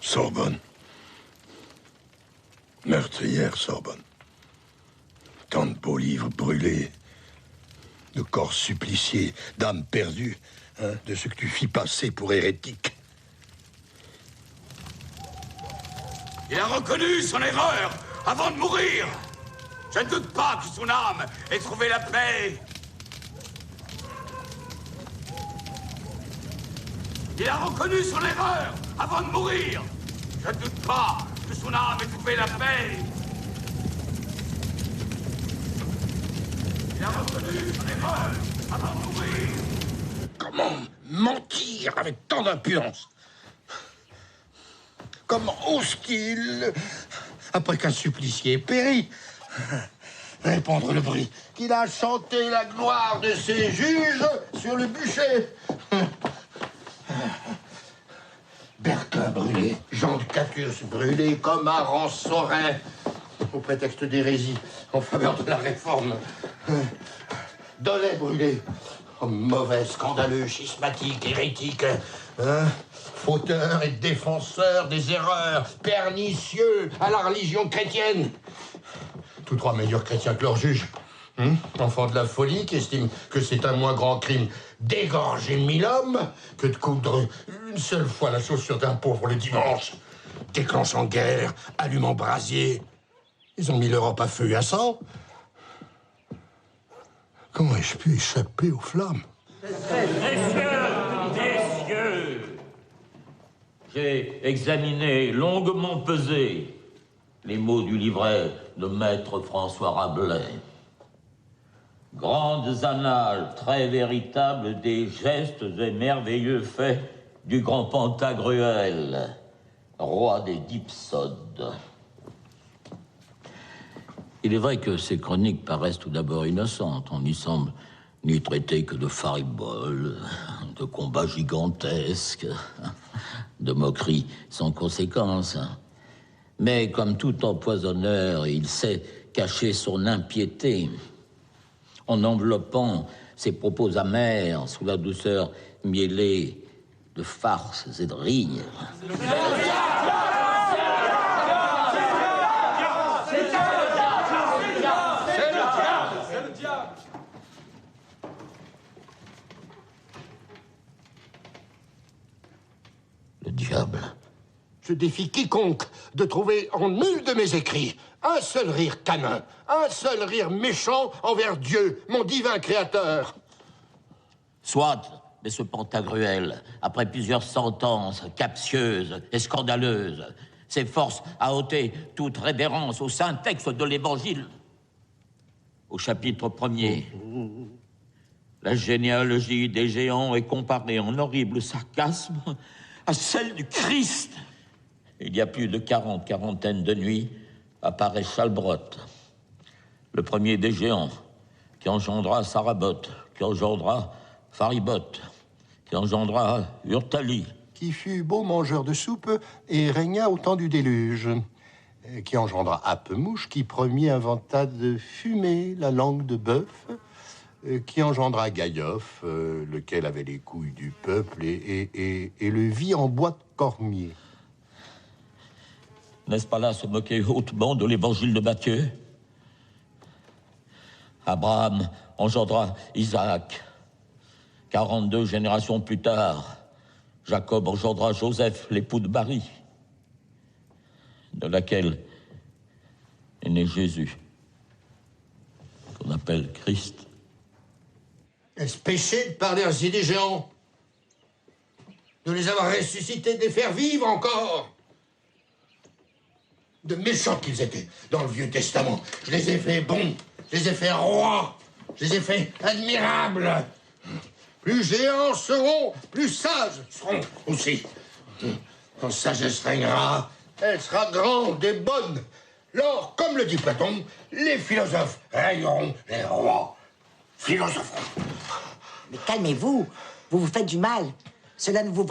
Sorbonne. Meurtrière Sorbonne. Tant de beaux livres brûlés, de corps suppliciés, d'âmes perdues, hein, de ce que tu fis passer pour hérétique. Il a reconnu son erreur avant de mourir. Je ne doute pas que son âme ait trouvé la paix. Il a reconnu son erreur avant de mourir. Je ne doute pas que son âme ait trouvé la paix. Il a reconnu son erreur avant de mourir. Comment mentir avec tant d'impudence? Comment ose-t-il, après qu'un supplicié ait péri, répandre le bruit qu'il a chanté la gloire de ses juges sur le bûcher? Berquin brûlé, Jean de Catius brûlé comme un rançorin, au prétexte d'hérésie en faveur de la réforme. Dolay brûlé, mauvais, scandaleux, schismatique, hérétique, hein? Fauteur et défenseur des erreurs, pernicieux à la religion chrétienne. Tous trois meilleurs chrétiens que leur juge. Enfants de la folie qui estiment que c'est un moins grand crime d'égorger 1000 hommes que de coudre une seule fois la chaussure d'un pauvre le dimanche. Déclenchant guerre, allumant brasier. Ils ont mis l'Europe à feu et à sang. Comment ai-je pu échapper aux flammes? Messieurs, j'ai examiné, longuement pesé, les mots du livret de maître François Rabelais. Grandes annales très véritables des gestes et merveilleux faits du grand Pantagruel, roi des dipsodes. Il est vrai que ces chroniques paraissent tout d'abord innocentes. On n'y semble ni traiter que de fariboles, de combats gigantesques, de moqueries sans conséquence. Mais comme tout empoisonneur, il sait cacher son impiété en enveloppant ses propos amers sous la douceur mielée de farces et de rires. Le diable. Je défie quiconque de trouver en nul de mes écrits un seul rire canin, un seul rire méchant envers Dieu, mon divin créateur. Soit, mais ce Pantagruel, après plusieurs sentences captieuses et scandaleuses, s'efforce à ôter toute révérence au saint texte de l'Évangile. Au chapitre 1er, la généalogie des géants est comparée en horrible sarcasme à celle du Christ. Il y a plus de quarantaine de nuits, apparaît Chalbrotte, le premier des géants, qui engendra Sarabotte, qui engendra Faribotte, qui engendra Urtali. Qui fut beau mangeur de soupe et régna au temps du déluge. Qui engendra Appemouche, qui premier inventa de fumer la langue de bœuf. Qui engendra Gaïof, lequel avait les couilles du peuple et le vit en bois de cormier. N'est-ce pas là se moquer hautement de l'évangile de Matthieu? Abraham engendra Isaac. 42 générations plus tard, Jacob engendra Joseph, l'époux de Marie, de laquelle est né Jésus, qu'on appelle Christ. Est-ce péché de parler ainsi des géants? De les avoir ressuscités, de les faire vivre encore? De méchants qu'ils étaient dans le Vieux Testament. Je les ai fait bons, je les ai fait rois, je les ai fait admirables. Plus géants seront, plus sages seront aussi. Quand sagesse régnera, elle sera grande et bonne. Lors, comme le dit Platon, les philosophes régneront, les rois philosopheront. Mais calmez-vous, vous vous faites du mal. Cela ne vous